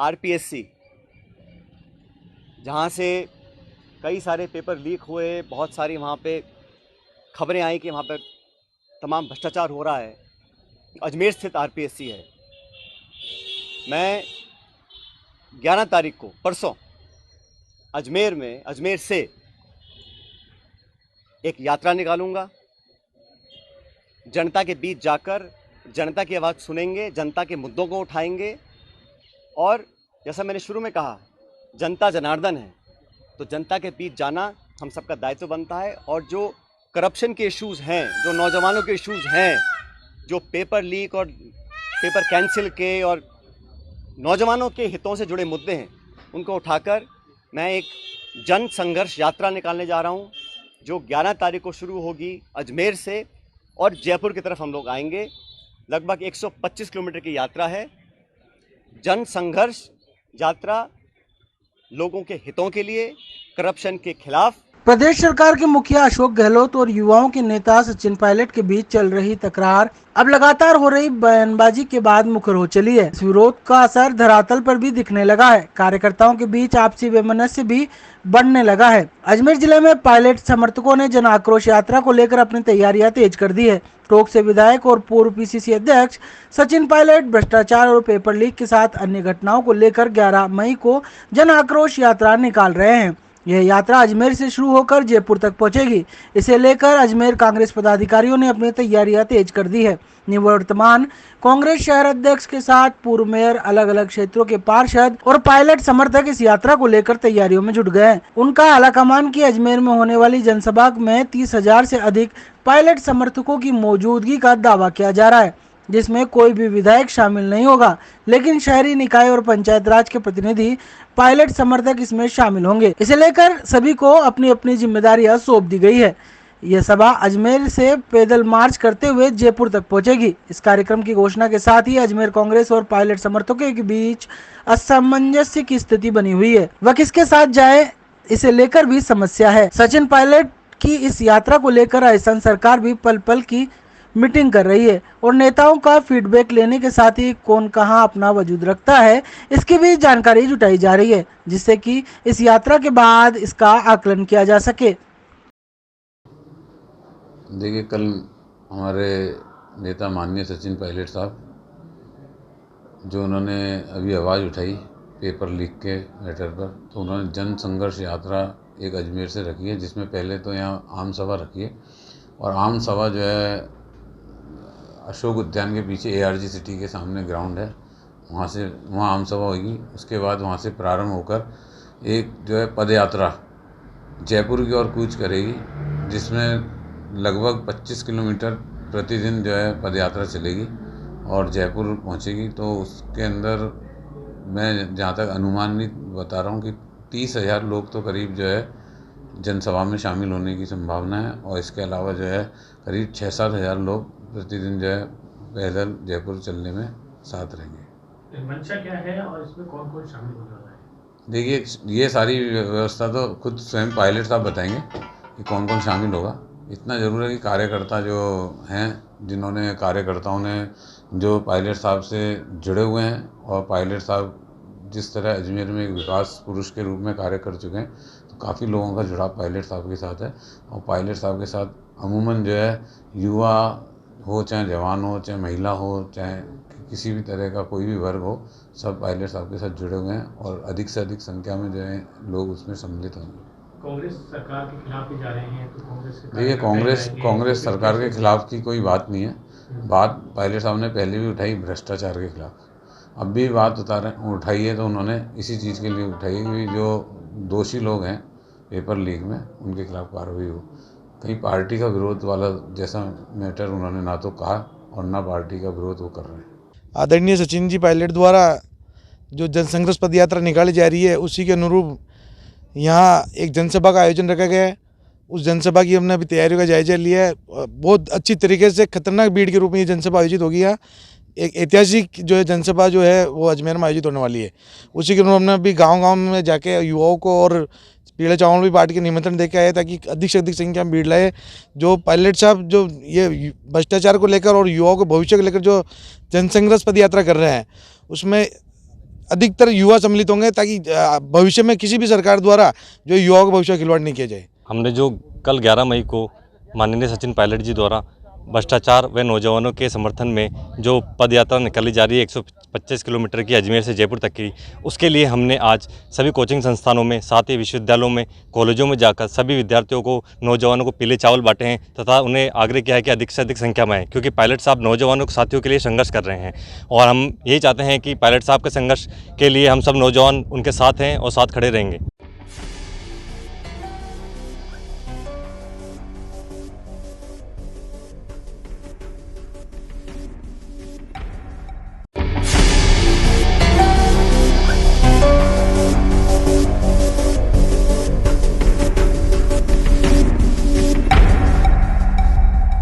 RPSC, जहाँ से कई सारे पेपर लीक हुए, बहुत सारी वहाँ पे खबरें आई कि वहाँ पर तमाम भ्रष्टाचार हो रहा है। अजमेर स्थित आरपीएससी है। मैं 11 तारीख को परसों अजमेर से एक यात्रा निकालूंगा। जनता के बीच जाकर जनता की आवाज़ सुनेंगे, जनता के मुद्दों को उठाएंगे। और जैसा मैंने शुरू में कहा, जनता जनार्दन है, तो जनता के बीच जाना हम सबका दायित्व बनता है। और जो करप्शन के इश्यूज़ हैं, जो नौजवानों के इश्यूज़ हैं, जो पेपर लीक और पेपर कैंसिल के और नौजवानों के हितों से जुड़े मुद्दे हैं, उनको उठाकर मैं एक जन संघर्ष यात्रा निकालने जा रहा हूं, जो 11 तारीख को शुरू होगी अजमेर से और जयपुर की तरफ हम लोग आएंगे। लगभग 125 किलोमीटर की यात्रा है। जन संघर्ष यात्रा लोगों के हितों के लिए, करप्शन के खिलाफ। प्रदेश सरकार के मुखिया अशोक गहलोत और युवाओं के नेता सचिन पायलट के बीच चल रही तकरार अब लगातार हो रही बयानबाजी के बाद मुखर हो चली है। इस विरोध का असर धरातल पर भी दिखने लगा है। कार्यकर्ताओं के बीच आपसी वैमनस्य भी बढ़ने लगा है। अजमेर जिले में पायलट समर्थकों ने जन आक्रोश यात्रा को लेकर अपनी तैयारियां तेज कर दी है। टोंक से विधायक और पूर्व पीसीसी अध्यक्ष सचिन पायलट भ्रष्टाचार और पेपर लीक के साथ अन्य घटनाओं को लेकर 11 मई को जन आक्रोश यात्रा निकाल रहे हैं। यह यात्रा अजमेर से शुरू होकर जयपुर तक पहुंचेगी। इसे लेकर अजमेर कांग्रेस पदाधिकारियों ने अपनी तैयारियां तेज कर दी है। निवर्तमान कांग्रेस शहर अध्यक्ष के साथ पूर्व मेयर, अलग अलग क्षेत्रों के पार्षद और पायलट समर्थक इस यात्रा को लेकर तैयारियों में जुट गए हैं। उनका आलाकमान की अजमेर में होने वाली जनसभा में 30,000 से अधिक पायलट समर्थकों की मौजूदगी का दावा किया जा रहा है, जिसमें कोई भी विधायक शामिल नहीं होगा, लेकिन शहरी निकाय और पंचायत राज के प्रतिनिधि पायलट समर्थक इसमें शामिल होंगे। इसे लेकर सभी को अपनी अपनी जिम्मेदारियां सौंप दी गई है। यह सभा अजमेर से पैदल मार्च करते हुए जयपुर तक पहुंचेगी। इस कार्यक्रम की घोषणा के साथ ही अजमेर कांग्रेस और पायलट समर्थकों के बीच असमंजस्य की स्थिति बनी हुई है। वह किसके साथ जाए, इसे लेकर भी समस्या है। सचिन पायलट की इस यात्रा को लेकर राजस्थान सरकार भी पल पल की मीटिंग कर रही है और नेताओं का फीडबैक लेने के साथ ही कौन कहां अपना वजूद रखता है, इसकी भी जानकारी जुटाई जा रही है, जिससे कि इस यात्रा के बाद इसका आकलन किया जा सके। देखिए, कल हमारे नेता माननीय सचिन पायलट साहब, जो उन्होंने अभी आवाज़ उठाई पेपर लीक के मैटर पर, तो उन्होंने जन संघर्ष यात्रा एक अजमेर से रखी है, जिसमें पहले तो यहाँ आम सभा रखी है। और आम सभा जो है अशोक उद्यान के पीछे ARG सिटी के सामने ग्राउंड है, वहाँ आम सभा होगी। उसके बाद वहाँ से प्रारंभ होकर एक जो है पद यात्रा जयपुर की ओर कूच करेगी, जिसमें लगभग 25 किलोमीटर प्रतिदिन जो है पद यात्रा चलेगी और जयपुर पहुँचेगी। तो उसके अंदर मैं जहाँ तक अनुमानित बता रहा हूँ कि 30,000 लोग तो करीब जो है जनसभा में शामिल होने की संभावना है। और इसके अलावा जो है करीब 6-7 हज़ार लोग प्रतिदिन जो है पैदल जयपुर चलने में साथ रहेंगे। मंशा क्या है और इसमें कौन कौन शामिल हो रहा है? देखिए, ये सारी व्यवस्था तो खुद स्वयं पायलट साहब बताएंगे कि कौन कौन शामिल होगा। इतना ज़रूर है कि कार्यकर्ता जो हैं, कार्यकर्ताओं ने जो पायलट साहब से जुड़े हुए हैं, और पायलट साहब जिस तरह अजमेर में एक विकास पुरुष के रूप में कार्य कर चुके हैं, तो काफ़ी लोगों का जुड़ाव पायलट साहब के साथ है। और पायलट साहब के साथ अमूमन जो है युवा हो, चाहे जवान हो, चाहे महिला हो, चाहे किसी भी तरह का कोई भी वर्ग हो, सब पायलट साहब के साथ जुड़े हुए हैं और अधिक से अधिक संख्या में जो है लोग उसमें सम्मिलित होंगे। कांग्रेस सरकार के खिलाफ भी जा रहे हैं, तो देखिए, कांग्रेस सरकार के खिलाफ की कोई बात नहीं है। बात पायलट साहब ने पहले भी उठाई भ्रष्टाचार के खिलाफ, अब भी बात उठाई है, तो उन्होंने इसी चीज़ के लिए उठाई है कि जो दोषी लोग हैं पेपर लीक में, उनके खिलाफ कार्रवाई हो। कहीं पार्टी का विरोध वाला जैसा मैटर उन्होंने ना तो कहा और ना पार्टी का विरोध वो कर रहे हैं। आदरणीय सचिन जी पायलट द्वारा जो जनसंघर्ष पद यात्रा निकाली जा रही है, उसी के अनुरूप यहाँ एक जनसभा का आयोजन रखा गया है। उस जनसभा की हमने अभी तैयारियों का जायजा लिया है। बहुत अच्छी तरीके से खतरनाक भीड़ के रूप में ये जनसभा आयोजित होगी। यहाँ एक ऐतिहासिक जो है जनसभा जो है वो अजमेर में आयोजित होने वाली है। उसी के अनुरूप हमने अभी गाँव में जाके युवाओं को और पीले चावल भी पार्टी के निमंत्रण देके आए, ताकि अधिक से अधिक संख्या में भीड़ लाए। जो पायलट साहब जो ये भ्रष्टाचार को लेकर और युवाओं के भविष्य को लेकर जो जनसंघर्ष पद यात्रा कर रहे हैं, उसमें अधिकतर युवा सम्मिलित होंगे ताकि भविष्य में किसी भी सरकार द्वारा जो युवाओं का भविष्य खिलवाड़ नहीं किया जाए। हमने जो कल 11 मई को माननीय सचिन पायलट जी द्वारा भ्रष्टाचार व नौजवानों के समर्थन में जो पद यात्रा निकाली जा रही है 125 किलोमीटर की अजमेर से जयपुर तक की, उसके लिए हमने आज सभी कोचिंग संस्थानों में, साथ ही विश्वविद्यालयों में, कॉलेजों में जाकर सभी विद्यार्थियों को, नौजवानों को पीले चावल बांटे हैं तथा उन्हें आग्रह किया है कि अधिक से अधिक संख्या में आएँ, क्योंकि पायलट साहब नौजवानों के साथियों के लिए संघर्ष कर रहे हैं और हम यही चाहते हैं कि पायलट साहब के संघर्ष के लिए हम सब नौजवान उनके साथ हैं और साथ खड़े रहेंगे।